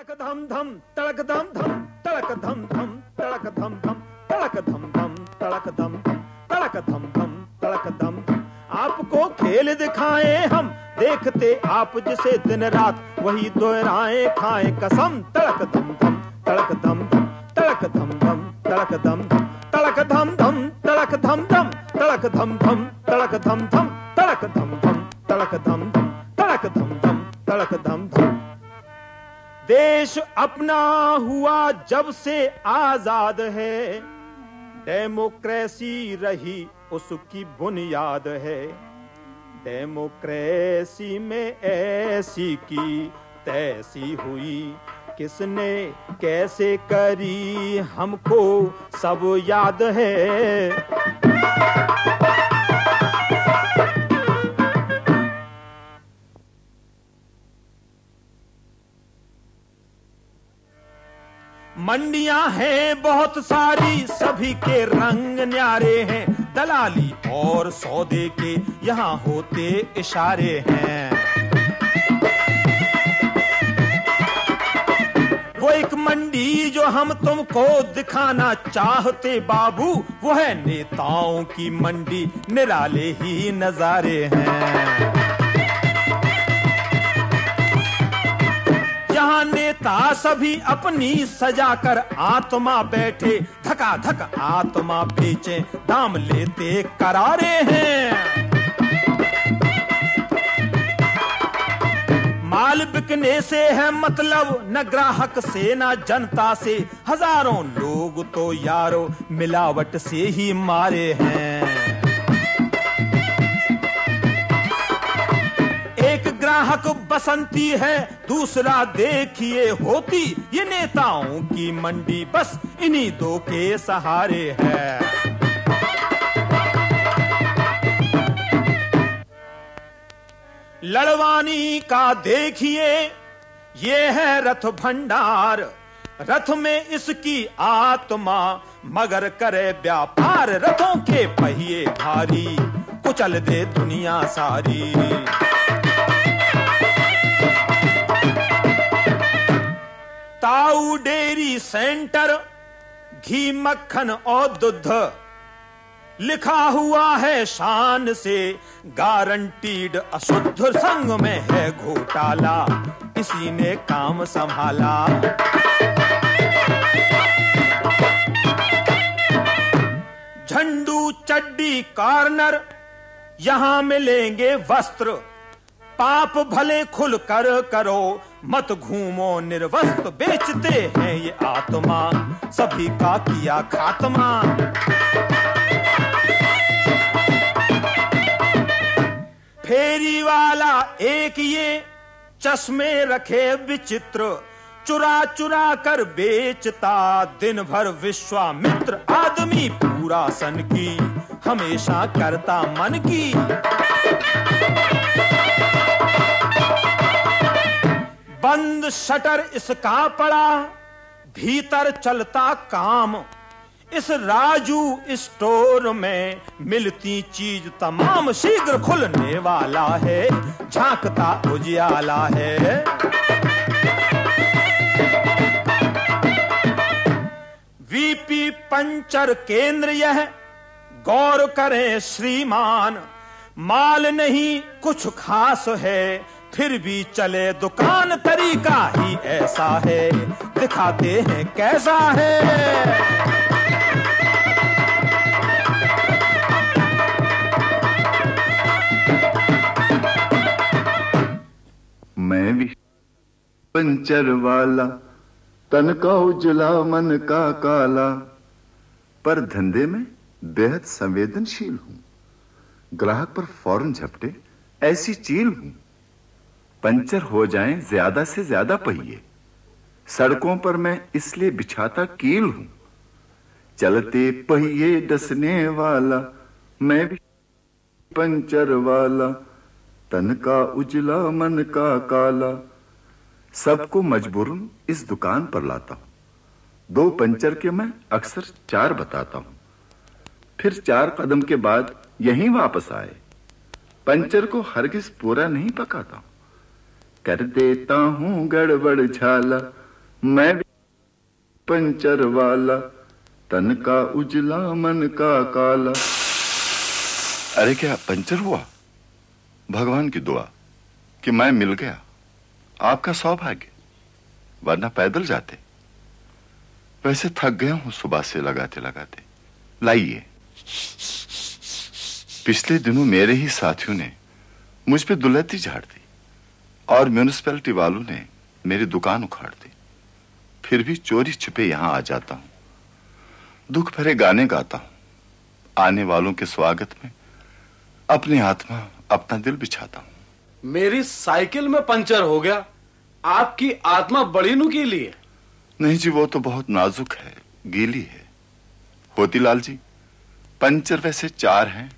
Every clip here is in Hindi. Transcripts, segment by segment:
तड़क धम धम तड़क धम धम तड़क धम धम तड़क धम धम तड़क धम धम तड़क धम धम तड़क धम धम तड़क धम धम। आपको खेल दिखाए हम, देखते आप जिसे दिन रात, वही दोहराए खाए कसम। तड़क धम धम तड़क धम धम तड़क धम धम तड़क धम धम तड़क धम धम तड़क धम धम तड़क धम धम तड़क धम धम तड़क धम धम तड़क धम धम तड़क धम धम तड़क धम धम। देश अपना हुआ जब से आजाद है, डेमोक्रेसी रही उसकी बुनियाद है। डेमोक्रेसी में ऐसी की तैसी हुई, किसने कैसे करी हमको सब याद है। मंडियां हैं बहुत सारी, सभी के रंग न्यारे हैं। दलाली और सौदे के यहाँ होते इशारे हैं। वो एक मंडी जो हम तुमको दिखाना चाहते बाबू, वो है नेताओं की मंडी, निराले ही नजारे हैं। यहाँ नेता सभी अपनी सजाकर आत्मा बैठे, धका धक आत्मा बेचे, दाम लेते करारे हैं। माल बिकने से है मतलब, न ग्राहक से न जनता से। हजारों लोग तो यारो मिलावट से ही मारे हैं। एक ग्राहक बसंती है, दूसरा देखिए होती। ये नेताओं की मंडी बस इन्हीं दो के सहारे है। लड़वानी का देखिए ये है रथ भंडार, रथ में इसकी आत्मा मगर करे व्यापार। रथों के पहिए भारी, कुचल दे दुनिया सारी। ताऊ डेयरी सेंटर, घी मक्खन और दूध, लिखा हुआ है शान से गारंटीड अशुद्ध। संग में है घोटाला, इसी ने काम संभाला। झंडू चड्डी कॉर्नर, यहां मिलेंगे वस्त्र। पाप भले खुल कर करो, मत घूमो निर्वस्त्र। बेचते हैं ये आत्मा, सभी का किया खात्मा। फेरी वाला एक ये चश्मे रखे विचित्र, चुरा चुरा कर बेचता दिन भर विश्वामित्र। आदमी पूरा सन की, हमेशा करता मन की। बंद शटर इसका पड़ा, भीतर चलता काम। इस राजू स्टोर में मिलती चीज तमाम। शीघ्र खुलने वाला है, झांकता उजियाला है। वीपी पंचर केंद्र यह, गौर करें श्रीमान। माल नहीं कुछ खास है, फिर भी चले दुकान। तरीका ही ऐसा है, दिखाते हैं कैसा है। मैं भी पंचर वाला, तन का उजला मन का काला। पर धंधे में बेहद संवेदनशील हूं, ग्राहक पर फौरन झपटे ऐसी चील हूं। पंचर हो जाएं ज्यादा से ज्यादा पहिए, सड़कों पर मैं इसलिए बिछाता कील हूं। चलते पहिए डसने वाला, मैं भी पंचर वाला। तन का उजला मन का काला, सबको मजबूरन इस दुकान पर लाता हूं। 2 पंचर के मैं अक्सर 4 बताता हूं, फिर 4 कदम के बाद यहीं वापस आए। पंचर को हरगिज पूरा नहीं पकाता हूं, कर देता हूं गड़बड़ झाला। मैं भी पंचर वाला, तन का उजला मन का काला। अरे क्या पंचर हुआ? भगवान की दुआ कि मैं मिल गया, आपका सौभाग्य, वरना पैदल जाते। वैसे थक गया हूं सुबह से लगाते लगाते। लाइए। पिछले दिनों मेरे ही साथियों ने मुझ पे दुलहती झाड़ दी और म्यूनिसिपैलिटी वालों ने मेरी दुकान उखाड़ दी। फिर भी चोरी छिपे यहां आ जाता हूं, दुख भरे गाने गाता हूं। आने वालों के स्वागत में अपनी आत्मा, अपना दिल बिछाता हूं। मेरी साइकिल में पंचर हो गया, आपकी आत्मा बड़ी नुकीली है। नहीं जी, वो तो बहुत नाजुक है, गीली है। होतीलाल जी, पंचर वैसे 4 हैं,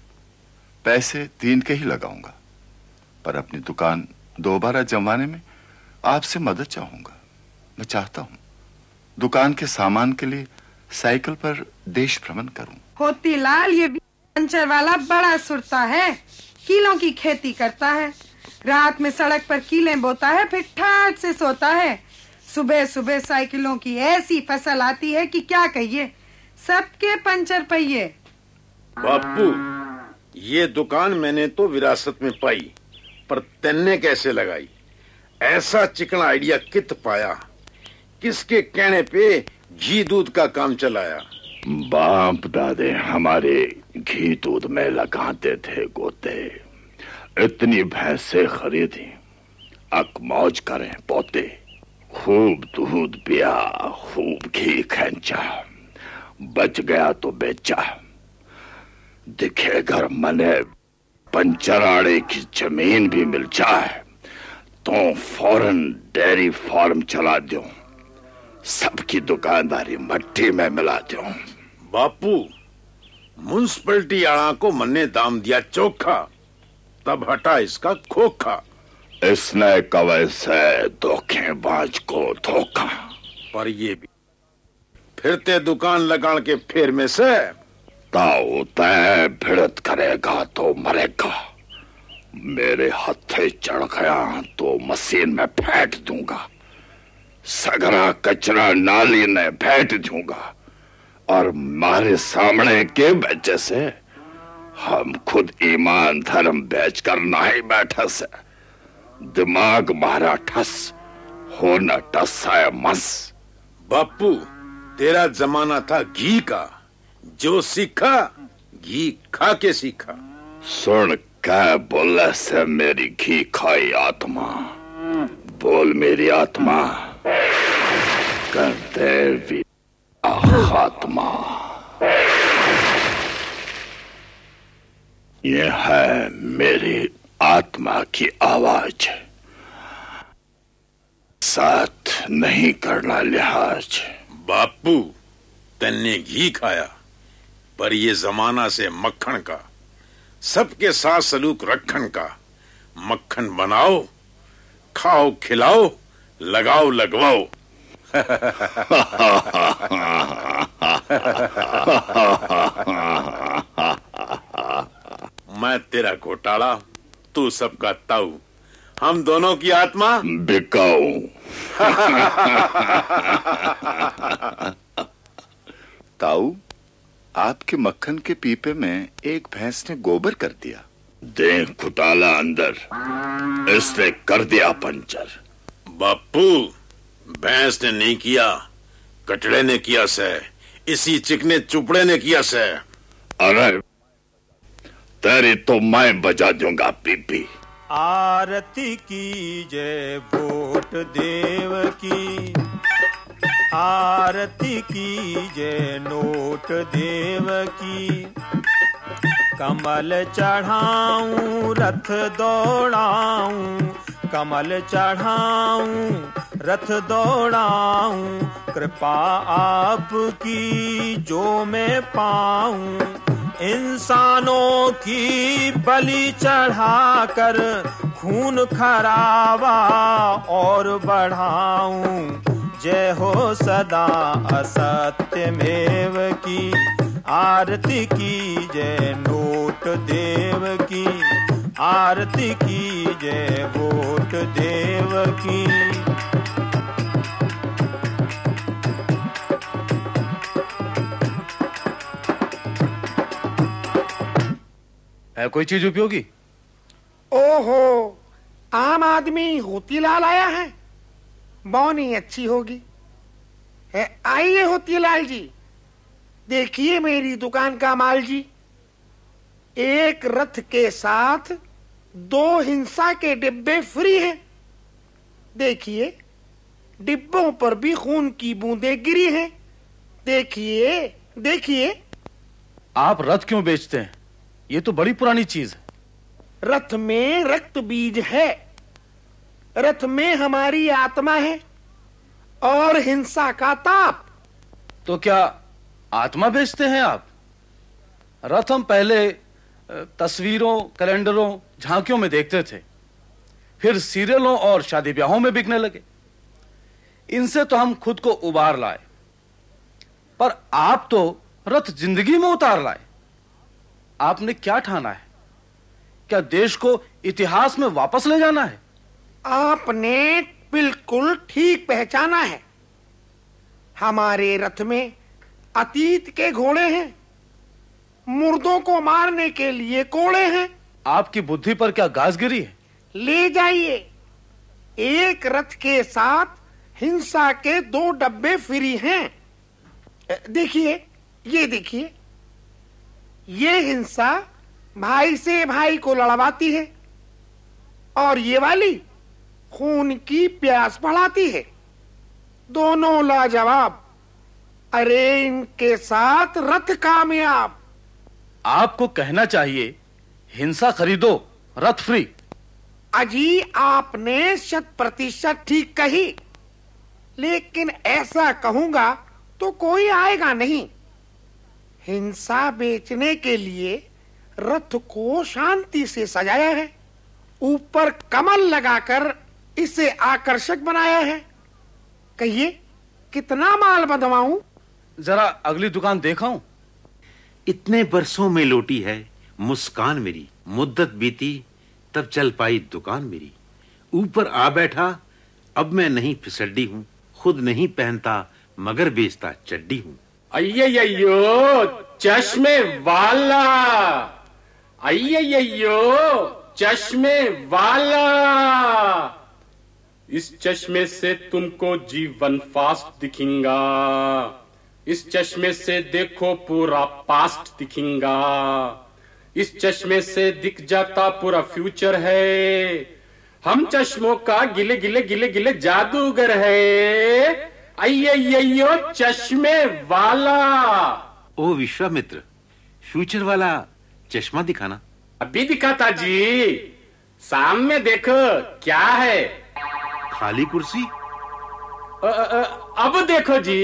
पैसे 3 के ही लगाऊंगा, पर अपनी दुकान दोबारा जमवाने में आपसे मदद चाहूंगा। मैं चाहता हूं दुकान के सामान के लिए साइकिल पर देश भ्रमण करूं। होतीलाल, ये पंचर वाला बड़ा सुरता है, कीलों की खेती करता है, रात में सड़क पर कीलें बोता है, फिर ठाट से सोता है। सुबह सुबह साइकिलों की ऐसी फसल आती है कि क्या कहिए, सबके पंचर पहिए। बापू, ये दुकान मैंने तो विरासत में पाई, पर तेने कैसे लगाई? ऐसा चिकना आइडिया कित पाया? किसके कहने पे घी दूध का काम चलाया? बाप दादे हमारे घी दूध में लगाते थे गोते। इतनी भैंसे खरीदी, अकमौज करें पोते। खूब दूध पिया, खूब घी खींचा, बच गया तो बेचा। दिखे घर मने पंचराड़े की जमीन भी मिल जाए तो फौरन डेयरी फार्म चला दूं, सबकी दुकानदारी मट्टी में मिला दूं। बापू, म्युनिसिपैलिटी आला को मन्ने दाम दिया चोखा, तब हटा इसका खोखा। इसने कवे से धोखेबाज को धोखा। पर ये भी फिरते दुकान लगान के फेर में से ताऊ तय भिड़त करेगा तो मरेगा। मेरे हथे चढ़ गया तो मशीन में फेंट दूंगा, सगरा कचरा नाली में फेंट दूंगा, और मारे सामने के वजह से हम खुद ईमान धर्म बेच कर नहीं बैठे से। दिमाग मारा ठस, हो न टस है मस। बापू, तेरा जमाना था घी का, जो सीखा घी खा के सीखा। सुन क्या बोले से मेरी घी खाई आत्मा। बोल मेरी आत्मा, करते भी खात्मा। ये है मेरी आत्मा की आवाज, साथ नहीं करना लिहाज। बापू, तन्ने घी खाया, पर ये जमाना से मक्खन का, सबके साथ सलूक रखन का। मक्खन बनाओ, खाओ खिलाओ, लगाओ लगवाओ। मैं तेरा घोटाला, तू सबका ताऊ, हम दोनों की आत्मा बिकाऊ। ताऊ, आपके मक्खन के पीपे में एक भैंस ने गोबर कर दिया। देख घोटाला अंदर, इसने कर दिया पंचर। बापू, भैंस ने नहीं किया, कटड़े ने किया से, इसी चिकने चुपड़े ने किया से। अरे तेरी तो मैं बजा दूंगा पीपी। आरती कीजे वोट देव की, आरती कीजे नोट देव की। कमल चढ़ाऊं रथ दौड़ाऊं, कमल चढ़ाऊं रथ दौड़ाऊं। कृपा आपकी जो मैं पाऊं, इंसानों की बलि चढ़ाकर खून खराबा और बढ़ाऊं। जय हो सदा असत्यमेव की, आरती की जय नोट देव की, आरती की जय वोट देव की। है कोई चीज उपयोगी? ओहो, आम आदमी होतीलाल आया है, बौनी अच्छी होगी। आइए होतीलाल जी, देखिए मेरी दुकान का माल जी। एक रथ के साथ 2 हिंसा के डिब्बे फ्री हैं। देखिए, डिब्बों पर भी खून की बूंदें गिरी हैं। देखिए देखिए। आप रथ क्यों बेचते हैं? ये तो बड़ी पुरानी चीज है। रथ में रक्त बीज है, रथ में हमारी आत्मा है और हिंसा का ताप। तो क्या आत्मा बेचते हैं आप? रथ हम पहले तस्वीरों, कैलेंडरों, झांकियों में देखते थे, फिर सीरियलों और शादी ब्याहों में बिकने लगे। इनसे तो हम खुद को उबार लाए, पर आप तो रथ जिंदगी में उतार लाए। आपने क्या ठाना है? क्या देश को इतिहास में वापस ले जाना है? आपने बिल्कुल ठीक पहचाना है। हमारे रथ में अतीत के घोड़े हैं, मुर्दों को मारने के लिए कोड़े हैं। आपकी बुद्धि पर क्या गाज गिरी है? ले जाइए, एक रथ के साथ हिंसा के 2 डब्बे फ्री हैं। देखिए, ये देखिए, ये हिंसा भाई से भाई को लड़वाती है और ये वाली खून की प्यास बढ़ाती है। दोनों लाजवाब। अरे इनके साथ रथ कामयाब। आपको कहना चाहिए हिंसा खरीदो, रथ फ्री। अजी, आपने 100% ठीक कही, लेकिन ऐसा कहूंगा तो कोई आएगा नहीं। हिंसा बेचने के लिए रथ को शांति से सजाया है, ऊपर कमल लगाकर इसे आकर्षक बनाया है। कहिए, कितना माल बंधवाऊं? जरा अगली दुकान दिखाऊं? इतने बरसों में लौटी है मुस्कान मेरी, मुद्दत बीती तब चल पाई दुकान मेरी। ऊपर आ बैठा अब मैं नहीं फिसड्डी हूं, खुद नहीं पहनता मगर बेचता चड्डी हूं। अय्यो चश्मे वाला, अय्यो चश्मे वाला, इस चश्मे से तुमको जीवन फास्ट दिखेगा। इस चश्मे से देखो पूरा पास्ट दिखेगा। इस चश्मे से दिख जाता पूरा फ्यूचर है। हम चश्मों का गिले गिले गिले गिले जादूगर है। अय्यो चश्मे वाला। ओ विश्वामित्र, फ्यूचर वाला चश्मा दिखाना। अभी दिखाता जी, सामने देखो क्या है। खाली कुर्सी। अब देखो जी।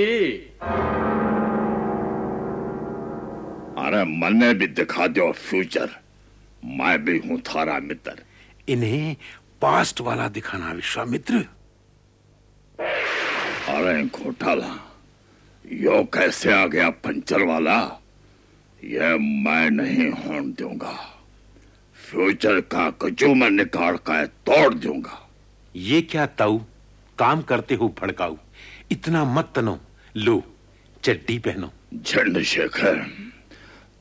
अरे मने भी दिखा दो फ्यूचर, मैं भी हूं थारा मित्र। इन्हें पास्ट वाला दिखाना विश्वामित्र। अरे घोटाला, यो कैसे आ गया पंचर वाला? ये मैं नहीं होने दूंगा। फ्यूचर का कचू में निकाल कर तोड़ दूंगा। ये क्या ताऊ, काम करते हो भड़काऊ। इतना मत तनो, लो चड्डी पहनो। झंड शेखर,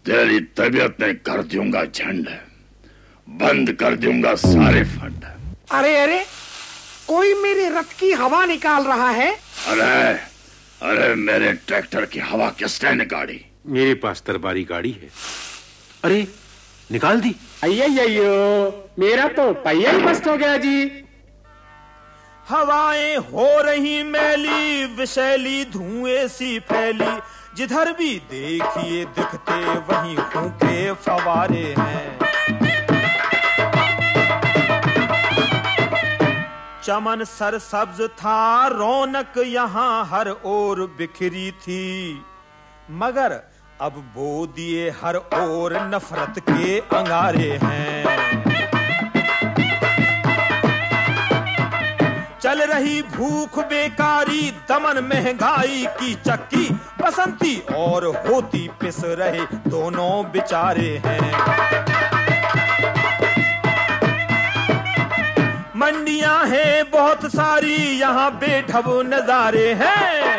तेरी तबीयत में कर दूंगा झंड, बंद कर दूंगा सारे फंड। अरे अरे, कोई मेरे रथ की हवा निकाल रहा है। अरे अरे, मेरे ट्रैक्टर की हवा किसने निकाली? मेरे पास तरबारी गाड़ी है। अरे निकाल दी। अय्यो, मेरा तो पहिया ही बस्ट हो गया जी। हवाएं हो रही मैली, विषैली धुएं सी फैली, जिधर भी देखिए दिखते वहीं फूके फवारे हैं। चमन सरसब्ज था, रौनक यहाँ हर ओर बिखरी थी, मगर अब बो दिए हर ओर नफरत के अंगारे हैं। चल रही भूख बेकारी, दमन महंगाई की चक्की, बसंती और होती पिस रहे दोनों बेचारे हैं। मंडियां हैं बहुत सारी, यहाँ बेढब नजारे हैं।